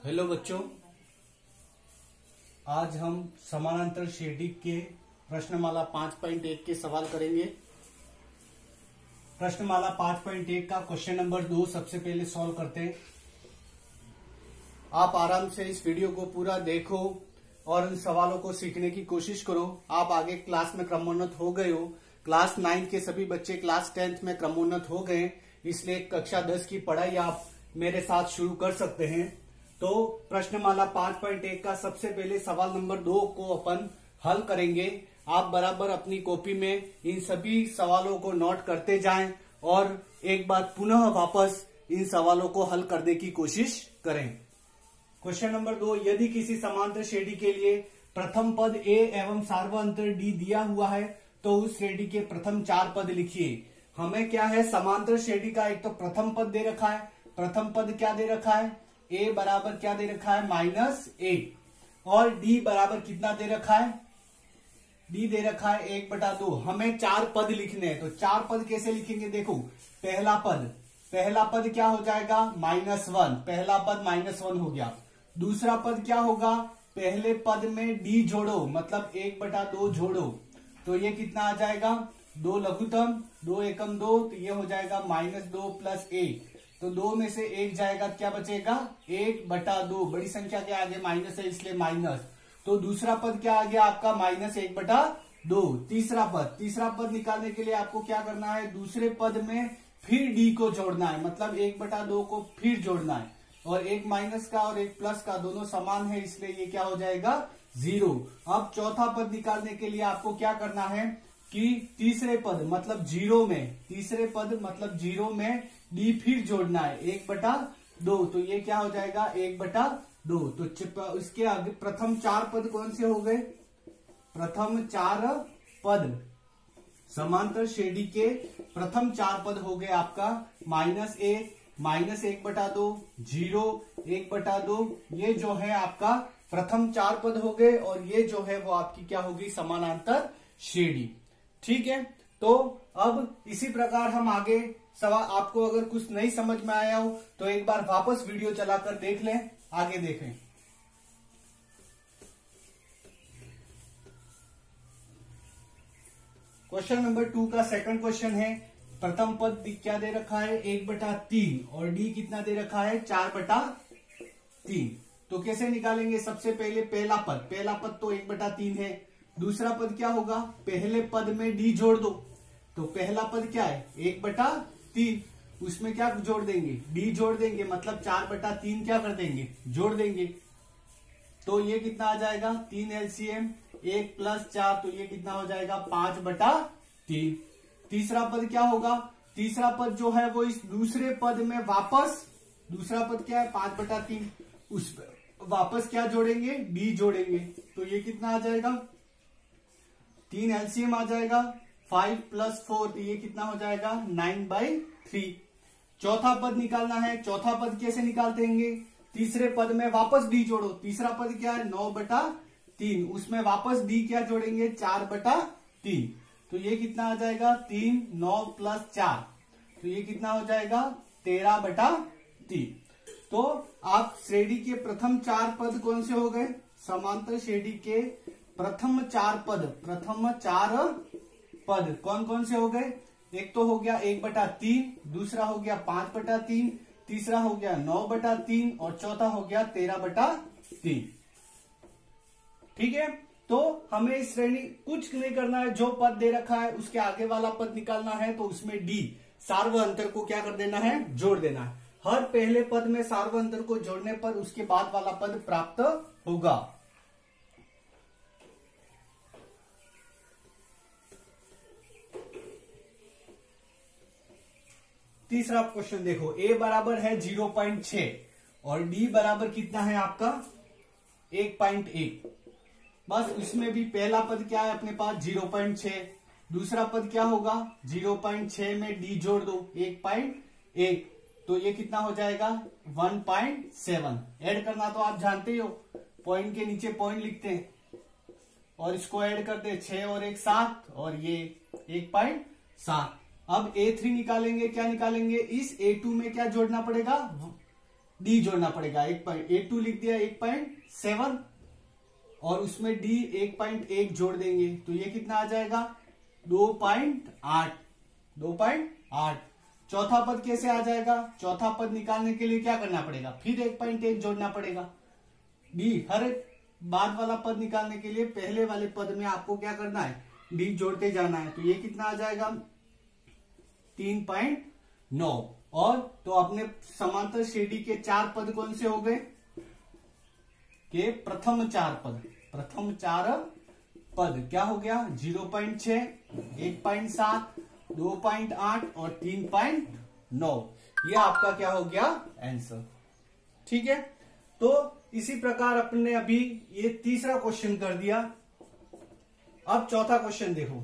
Hello बच्चों, आज हम समानांतर श्रेणी के प्रश्नमाला 5.1 के सवाल करेंगे। प्रश्नमाला 5.1 का क्वेश्चन नंबर 2 सबसे पहले सॉल्व करते हैं। आप आराम से इस वीडियो को पूरा देखो और इन सवालों को सीखने की कोशिश करो। आप आगे क्लास में क्रमोन्नत हो गए हो। क्लास 9 के सभी बच्चे क्लास 10th में क्रमोन्नत हो गए, इसलिए कक्षा 10 की पढ़ाई आप मेरे साथ शुरू कर सकते हैं। तो प्रश्नमाला 5.1 का सबसे पहले सवाल नंबर 2 को अपन हल करेंगे। आप बराबर अपनी कॉपी में इन सभी सवालों को नोट करते जाएं और एक बार पुनः वापस इन सवालों को हल करने की कोशिश करें। क्वेश्चन नंबर 2, यदि किसी समांतर श्रेणी के लिए प्रथम पद a एवं सार्वअंतर d दिया हुआ है तो उस श्रेणी के प्रथम 4 पद लिखिए। हमें क्या है, समांतर श्रेणी का एक तो प्रथम पद दे रखा है। प्रथम पद क्या दे रखा है, a बराबर क्या दे रखा है -1 और d बराबर कितना दे रखा है, d दे रखा है 1/2। हमें 4 पद लिखने हैं, तो 4 पद कैसे लिखेंगे, देखो पहला पद क्या हो जाएगा -1, पहला पद -1 हो गया। दूसरा पद क्या होगा, पहले पद में d जोड़ो, मतलब 1/2 जोड़ो, तो ये कितना आ जाएगा 2 लघुत्तम 2 एकम 2, तो ये हो जाएगा -2 + 1, तो 2 में से 1 जाएगा, क्या बचेगा 1/2। बड़ी संख्या के आगे माइनस है इसलिए माइनस, तो दूसरा पद क्या आ गया आपका -1/2। तीसरा पद निकालने के लिए आपको क्या करना है, दूसरे पद में फिर d को जोड़ना है, मतलब 1/2 को फिर जोड़ना है, और एक माइनस का और एक प्लस का दोनों समान है, इसलिए ये क्या हो जाएगा 0। अब चौथा पद निकालने के लिए आपको क्या करना है कि तीसरे पद मतलब 0 में d फिर जोड़ना है 1/2, तो ये क्या हो जाएगा 1/2। तो इसके आगे प्रथम 4 पद कौन से हो गए, प्रथम 4 पद समांतर श्रेणी के प्रथम 4 पद हो गए आपका -1, -1/2, 0, 1/2। ये जो है आपका प्रथम 4 पद हो गए, और ये जो है वो आपकी क्या होगी, समानांतर श्रेणी। ठीक है, तो अब इसी प्रकार हम आगे सवाल, आपको अगर कुछ नहीं समझ में आया हो तो एक बार वापस वीडियो चलाकर देख लें, आगे देखें। क्वेश्चन नंबर 2 का सेकंड क्वेश्चन है। प्रथम पद क्या दे रखा है 1/3 और d कितना दे रखा है 4/3। तो कैसे निकालेंगे, सबसे पहले पहला पद तो 1/3 है। दूसरा पद क्या होगा, पहले पद में d जोड़ दो, तो पहला पद क्या है 1/3, उसमें क्या जोड़ देंगे d जोड़ देंगे, मतलब 4/3 क्या कर देंगे जोड़ देंगे, तो ये कितना आ जाएगा 3 LCM 1 + 4, तो ये कितना हो जाएगा 5/3। तीसरा पद क्या होगा, तीसरा पद जो है वो इस दूसरे पद में वापस, दूसरा पद क्या है 5/3, उस वापस क्या जोड़ेंगे d जोड़ेंगे, तो ये कितना आ जाएगा 3 LCM आ जाएगा 5 + 4, तो ये कितना हो जाएगा 9/3। चौथा पद निकालना है। चौथा पद कैसे निकालते हैं, तीसरे पद में वापस d जोड़ो, तीसरा पद क्या है 9/3, उसमें वापस d क्या जोड़ेंगे 4/3, तो ये कितना आ जाएगा 3, 9 + 4, तो ये कितना हो जाएगा 13/3। तो आप श्रेणी के प्रथम 4 पद कौन से हो गए, समांतर श्रेणी के प्रथम 4 पद कौन कौन से हो गए, एक तो हो गया 1/3, दूसरा हो गया 5/3, तीसरा हो गया 9/3 और चौथा हो गया 13/3। ठीक है, तो हमें इस श्रेणी कुछ नहीं करना है, जो पद दे रखा है उसके आगे वाला पद निकालना है, तो उसमें d सार्वअंतर को क्या कर देना है, जोड़ देना है। हर पहले पद में सार्वअंतर को जोड़ने पर उसके बाद वाला पद प्राप्त होगा। तीसरा क्वेश्चन देखो, a बराबर है 0.6 और d बराबर कितना है आपका 1.1। बस उसमें भी पहला पद क्या है अपने पास 0.6, दूसरा पद क्या होगा 0.6 में d जोड़ दो 1.1, तो ये कितना हो जाएगा 1.7। ऐड करना तो आप जानते हो, पॉइंट के नीचे पॉइंट लिखते हैं और इसको ऐड करते हैं 6 और 1 7, और ये 1.7। अब A3 निकालेंगे, क्या निकालेंगे, इस A2 में क्या जोड़ना पड़ेगा डी जोड़ना पड़ेगा। 1.82 लिख दिया, 1.7 और उसमें डी 1.1 जोड़ देंगे तो ये कितना आ जाएगा 2.8। 2.8। चौथा पद कैसे आ जाएगा? चौथा पद निकालने के लिए क्या करना पड़ेगा? फिर 1.1 जोड़ना पड़ेगा। डी हर बाद वाला पद निकालने के लिए पहले वाले पद में आपको क्या करना है? डी जोड़ते जाना है। तो ये कितना आ जाएगा 3.9। और तो अपने समांतर श्रेणी के 4 पद कौन से हो गए? के प्रथम 4 पद। प्रथम 4 पद क्या हो गया? 0.6, 1.7, 2.8 और 3.9। ये आपका क्या हो गया? आंसर। ठीक है, तो इसी प्रकार अपने अभी ये तीसरा क्वेश्चन कर दिया। अब चौथा क्वेश्चन देखो।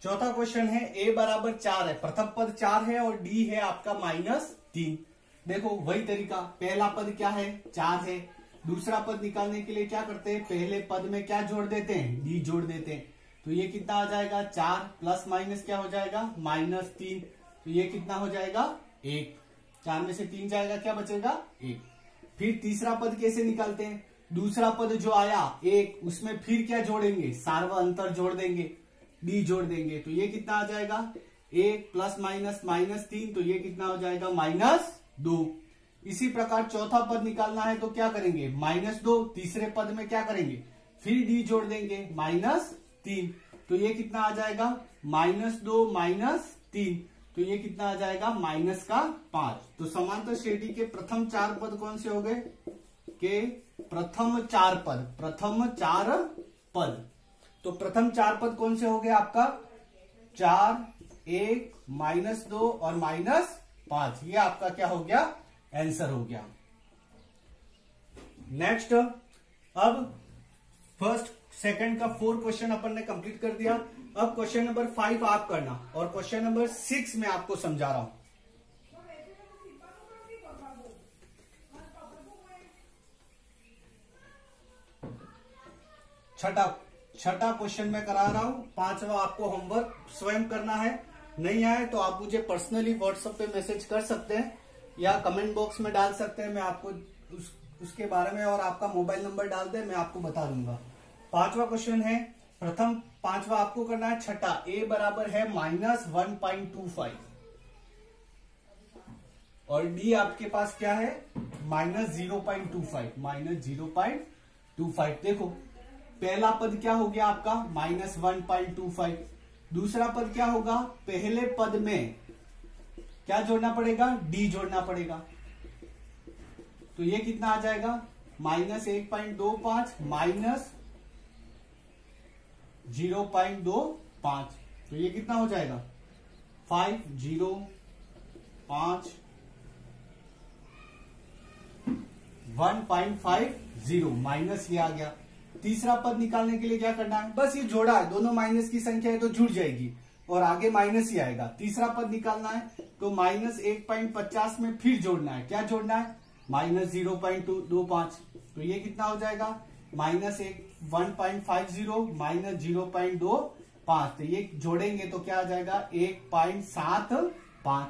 चौथा क्वेश्चन है a बराबर 4 है, प्रथम पद 4 है और d है आपका -3। देखो वही तरीका, पहला पद क्या है? 4 है। दूसरा पद निकालने के लिए क्या करते हैं? पहले पद में क्या जोड़ देते हैं? d जोड़ देते हैं। तो ये कितना आ जाएगा? 4 प्लस माइनस क्या हो जाएगा? -3। तो ये कितना हो जाएगा? 1। 4 में से 3 जाएगा, क्या बचेगा? 1। फिर तीसरा पद कैसे निकालते हैं? दूसरा पद जो आया 1, उसमें फिर क्या जोड़ेंगे? सार्व अंतर जोड़ देंगे, डी जोड़ देंगे। तो ये कितना आ जाएगा? 1 प्लस माइनस -3। तो ये कितना हो जाएगा? -2। इसी प्रकार चौथा पद निकालना है तो क्या करेंगे? -2। तीसरे पद में क्या करेंगे? फिर डी जोड़ देंगे, -3। तो ये कितना आ जाएगा? -2 -3। तो ये कितना आ जाएगा? -5। तो समांतर श्रेणी के प्रथम 4 पद कौन से हो गए? के प्रथम 4 पद। प्रथम 4 पद। तो प्रथम 4 पद कौन से हो गए आपका? 4, 1, -2 और -5। ये आपका क्या हो गया? आंसर हो गया। नेक्स्ट, अब फर्स्ट सेकंड का 4 क्वेश्चन अपन ने कंप्लीट कर दिया। अब क्वेश्चन नंबर 5 आप करना और क्वेश्चन नंबर 6 में आपको समझा रहा हूं। छठा क्वेश्चन मैं करा रहा हूं। 5वां आपको होमवर्क स्वयं करना है। नहीं आए तो आप मुझे पर्सनली व्हाट्सएप पे मैसेज कर सकते हैं या कमेंट बॉक्स में डाल सकते हैं। मैं आपको उसके बारे में और आपका मोबाइल नंबर डाल दे, मैं आपको बता दूंगा। 5वां क्वेश्चन है, प्रथम 5वां आपको करना है छठा। a बराबर है -1.25 और d आपके पास क्या है? -0.25। -0.25। देखो पहला पद क्या हो गया आपका? -1.25। दूसरा पद क्या होगा? पहले पद में क्या जोड़ना पड़ेगा? d जोड़ना पड़ेगा। तो ये कितना आ जाएगा? -1.25 -0.25। तो ये कितना हो जाएगा? 505 1.50 माइनस ये आ गया। तीसरा पद निकालने के लिए क्या करना है? बस ये जोड़ा है, दोनों माइनस की संख्या है तो जुड़ जाएगी और आगे माइनस ही आएगा। तीसरा पद निकालना है तो -1.50 में फिर जोड़ना है। क्या जोड़ना है? -0.25। तो ये कितना हो जाएगा? -1.50 -0.25। तो ये जोड़ेंगे तो क्या आ जाएगा? 1.75।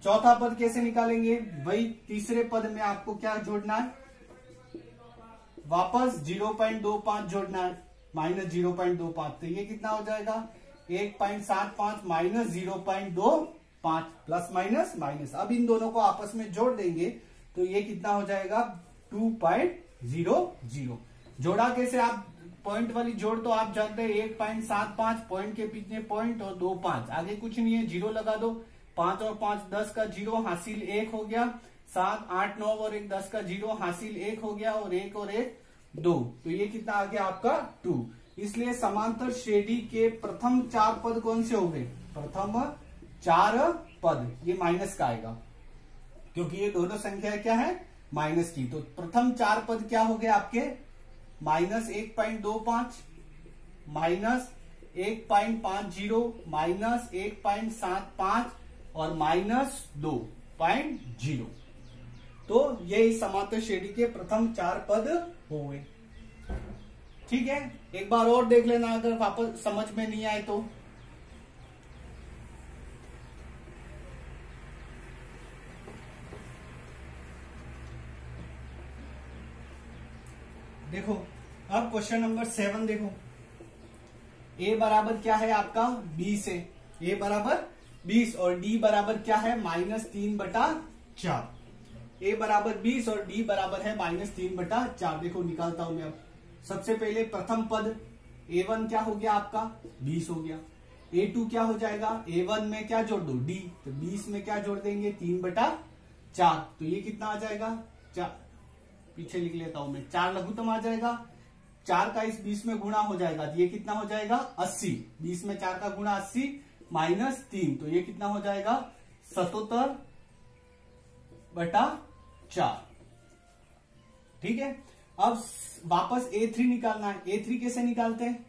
चौथा पद कैसे निकालेंगे? वही तीसरे पद में आपको क्या जोड़ना है? वापस 0.25 जोड़ना है, -0.25। तो ये कितना हो जाएगा? 1.75 -0.25 प्लस माइनस। अब इन दोनों को आपस में जोड़ देंगे तो ये कितना हो जाएगा? 2.00। जोड़ा कैसे? आप पॉइंट वाली जोड़ तो आप जानते हैं, 1.75 पॉइंट के पीछे पॉइंट और 2.5, आगे कुछ नहीं है, 0 लगा दो। 5 और 5 10 का 0 हासिल 1 हो गया। 7 8 9 और 1 10 का 0 हासिल 1 हो गया और 1 और 1 2। तो ये कितना आ गया आपका? 2। इसलिए समांतर श्रेणी के प्रथम 4 पद कौन से हो गए? प्रथम 4 पद। ये माइनस का आएगा क्योंकि ये दोनों संख्या क्या है? माइनस की। तो प्रथम 4 पद क्या हो गए आपके? -1.25 -1.50 -1.75 और -2.0। तो ये समांतर श्रेणी के प्रथम 4 पद हुए। ठीक है, एक बार और देख लेना अगर वापस समझ में नहीं आए तो। देखो अब क्वेश्चन नंबर 7 देखो, a बराबर क्या है आपका 20 है, a बराबर 20 और d बराबर क्या है -3/4। a बराबर 20 और d बराबर है -3/4। देखो निकालता हूं मैं अब। सबसे पहले प्रथम पद a1 क्या हो गया आपका 20 हो गया, a2 क्या हो जाएगा, a1 में क्या जोड़ दो d, तो 20 में क्या जोड़ देंगे 3/4, तो ये कितना आ जाएगा 4, पीछे लिख लेता हूं मैं, 4 लघुत्तम आ जाएगा, 4 का इस 20 में गुणा हो जाएगा, तो ये कितना हो जाएगा 80, 20 में 4 का गुणा 80 -3, तो ये कितना हो जाएगा 77/4। ठीक है, अब वापस a3 निकालना है। a3 कैसे निकालते हैं,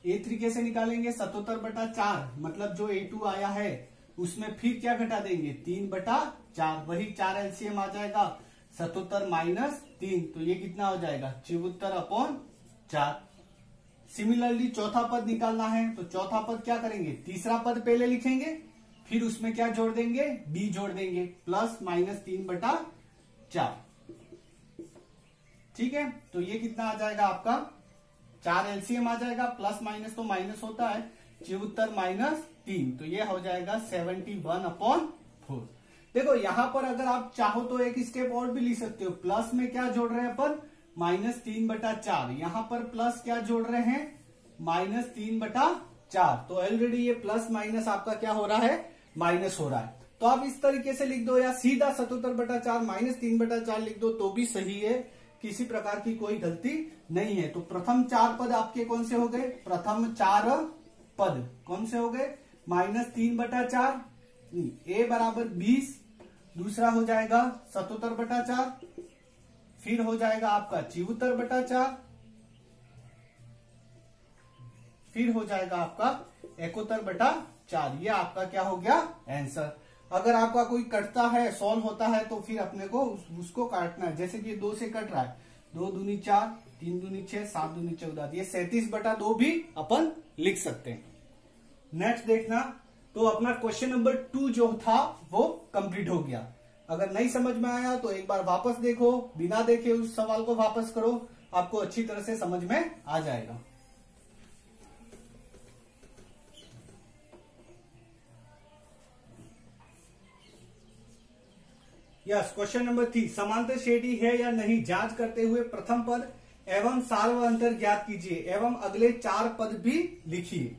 a3 कैसे निकालेंगे 77/4, मतलब जो a2 आया है उसमें फिर क्या घटा देंगे 3/4, वही 4 एलसीएम आ जाएगा 77 -3, तो ये कितना हो जाएगा 74/4। सिमिलरली चौथा पद निकालना है, तो चौथा पद क्या करेंगे, तीसरा पद पहले लिखेंगे, फिर उसमें क्या जोड़ देंगे b जोड़ देंगे, प्लस -3/4। ठीक है, तो ये कितना आ जाएगा आपका 4 एलसीएम आ जाएगा, प्लस माइनस तो माइनस होता है, 74 -3, तो ये हो जाएगा 71/4। देखो यहां पर अगर आप चाहो तो एक स्टेप और भी लिख सकते हो, प्लस में क्या जोड़ रहे हैं अपन -3/4, यहां पर प्लस क्या जोड़ रहे हैं -3/4, तो ऑलरेडी ये प्लस माइनस आपका क्या हो रहा है माइनस हो रहा है। तो आप इस तरीके से लिख दो या सीधा 77/4 -3/4 लिख दो तो भी सही है, किसी प्रकार की कोई गलती नहीं है। तो प्रथम 4 पद आपके कौन से हो गए, प्रथम 4 पद कौन से हो गए -3/4, a बराबर 20, दूसरा हो जाएगा 77/4, फिर हो जाएगा आपका 74/4, फिर हो जाएगा आपका 71/4। ये आपका क्या हो गया आंसर। अगर आपका कोई कटता है सॉल्व होता है तो फिर अपने को उसको काटना है, जैसे कि 2 से कट रहा है, 2 दूनी 4, 3 दूनी 6, 7 दूनी 14, ये 37/2 भी अपन लिख सकते हैं। नेक्स्ट देखना, तो अपना क्वेश्चन नंबर 2 जो था वो कंप्लीट हो गया। अगर नहीं समझ में आया तो एक बार वापस देखो, बिना देखे उस सवाल को वापस करो, आपको अच्छी तरह से समझ में आ जाएगा। यस, क्वेश्चन नंबर 3, समांतर श्रेणी है या नहीं जांच करते हुए प्रथम पद एवं सार्वअंतर ज्ञात कीजिए एवं अगले 4 पद भी लिखिए।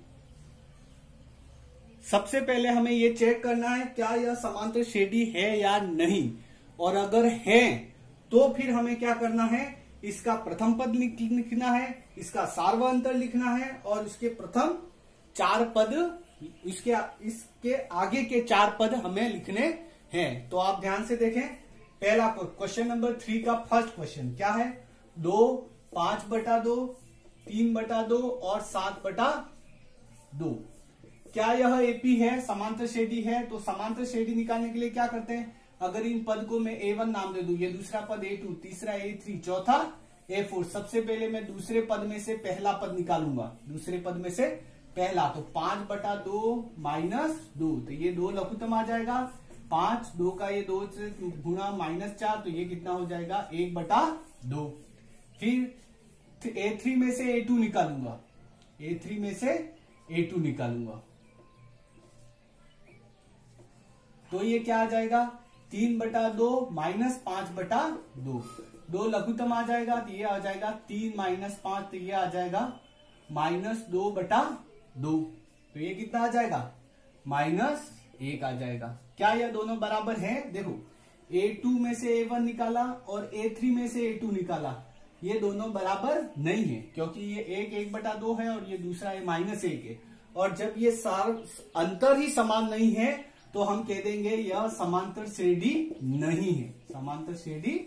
सबसे पहले हमें ये चेक करना है क्या यह समांतर श्रेणी है या नहीं, और अगर है तो फिर हमें क्या करना है, इसका प्रथम पद लिखना है, इसका सार्वअंतर लिखना है, और इसके प्रथम 4 पद, इसके आगे के 4 पद हमें लिखने हैं। तो आप ध्यान से देखें, पहला क्वेश्चन नंबर 3 का फर्स्ट क्वेश्चन क्या है, 2, 5/2, 3/2 और 7/2। क्या यह एपी है, समांतर श्रेणी है? तो समांतर श्रेणी निकालने के लिए क्या करते हैं, अगर इन पद को मैं A1 नाम दे दूं, ये दूसरा पद A2, तीसरा A3, चौथा A4, सबसे पहले मैं दूसरे पद में से पहला पद निकालूंगा, दूसरे पद में से पहला, तो 5/2 -2, तो ये 2 लघुत्तम आ जाएगा, 5, 2 का ये 2 से गुणा -4, तो ये कितना हो जाएगा 1/2। फिर A3 में से A2 निकालूंगा, A3 में से A2 निकालूंगा, तो ये क्या आ जाएगा 3/2 -5/2, 2 लघुत्तम आ जाएगा, तो ये आ जाएगा 3 - 5, तो ये आ जाएगा -2/2, तो ये कितना आ जाएगा -1 आ जाएगा। क्या यह दोनों बराबर हैं? देखो A2 में से A1 निकाला और A3 में से A2 निकाला, ये दोनों बराबर नहीं है, क्योंकि ये 1/2 है और ये दूसरा है -1 है, और जब ये अंतर ही समान नहीं है तो हम कह देंगे यह समांतर श्रेणी नहीं है, समांतर श्रेणी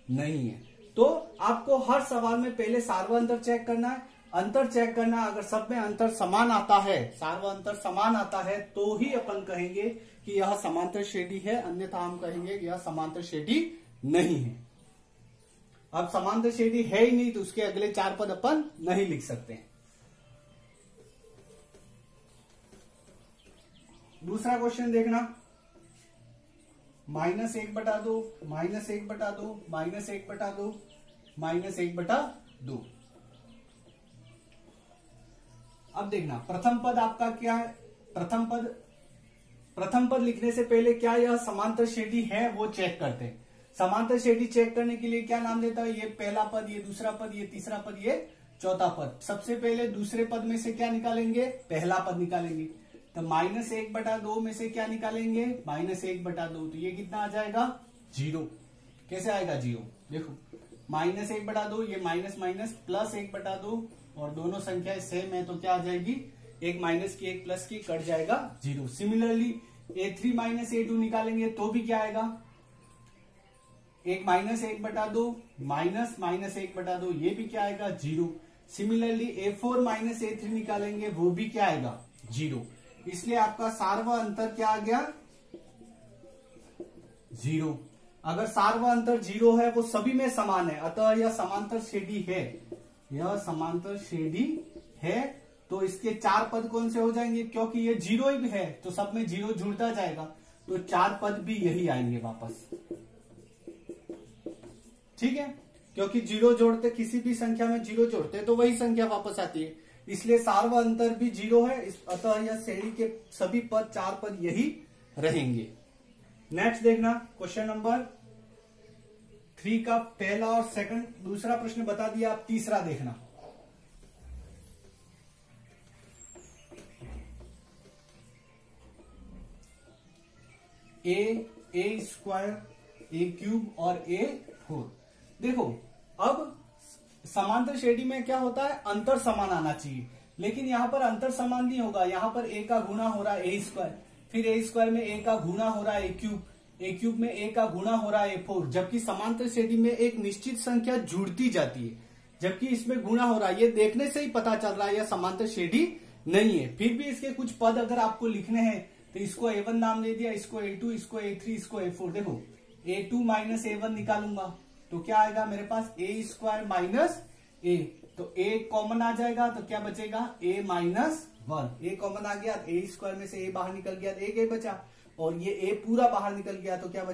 नहीं है। तो आपको हर सवाल में पहले सार्वअंतर चेक करना है, अंतर चेक करना, अगर सब में अंतर समान आता है, सार्वअंतर समान आता है, तो ही अपन कहेंगे कि यह समांतर श्रेणी है, अन्यथा हम कहेंगे कि यह समांतर श्रेणी नहीं है। अब समांतर श्रेणी है ही नहीं तो उसके अगले 4 पद अपन नहीं लिख सकते हैं। दूसरा क्वेश्चन देखना, -1/2, -1/2, -1/2, -1/2। अब देखना प्रथम पद आपका क्या है, प्रथम पद लिखने से पहले क्या यह समांतर श्रेणी है वो चेक करते हैं। समांतर श्रेणी चेक करने के लिए क्या नाम देता है, ये पहला पद, ये दूसरा पद, ये तीसरा पद, ये चौथा पद। सबसे पहले दूसरे पद में से क्या निकालेंगे, पहला पद निकालेंगे। तो -1/2 में से क्या निकालेंगे, -1/2। तो ये कितना आ जाएगा, 0। कैसे आएगा 0, देखो -1/2, ये माइनस माइनस प्लस 1/2 और दोनों संख्याएं सेम है तो क्या आ जाएगी, एक माइनस की एक प्लस की, कट जाएगा 0। सिमिलरली A3 - A2 निकालेंगे तो भी क्या आएगा, एक -1/2 माइनस -1/2, ये भी क्या आएगा 0। सिमिलरली A4 - A3 निकालेंगे वो भी क्या आएगा 0। इसलिए आपका सार्व अंतर क्या आ गया, 0। अगर सार्व अंतर 0 है वो सभी में समान है, अतः यह समांतर श्रेणी है, यह समांतर श्रेणी है। तो इसके 4 पद कौन से हो जाएंगे, क्योंकि ये 0 ही है तो सब में 0 जुड़ता जाएगा, तो 4 पद भी यही आएंगे वापस। ठीक है, क्योंकि 0 जोड़ते, किसी भी संख्या में 0 जोड़ते तो वही संख्या वापस आती है, इसलिए सार्व अंतर भी 0 है, अतः यह श्रेणी के सभी पद 4 पद यही रहेंगे। नेक्स्ट देखना क्वेश्चन नंबर 3 का पहला और सेकंड, दूसरा प्रश्न बता दिया, आप तीसरा देखना। A² A³ और A4। देखो अब समांतर श्रेणी में क्या होता है, अंतर समान आना चाहिए, लेकिन यहां पर अंतर समान नहीं होगा। यहां पर A का गुणा हो रहा है A², फिर A² में A का गुणा हो रहा है A³ में A का गुणा हो रहा है A4, जबकि समांतर श्रेणी में एक निश्चित संख्या जुड़ती जाती है, जबकि इसमें गुणा हो रहा है। ये देखने से ही पता चल रहा है यह समांतर श्रेणी नहीं है। फिर भी इसके कुछ पद अगर आपको लिखने हैं तो इसको A1 नाम दे दिया, इसको A2, इसको A3, इसको A4। देखो A2 - A1 निकालूंगा तो क्या आएगा मेरे पास, A² - A, तो A कॉमन आ जाएगा तो क्या बचेगा, A - 1। A कॉमन आ गया, A² में से A बाहर निकल गया तो एक A बचा, और ये A पूरा बाहर निकल गया तो क्या बचा,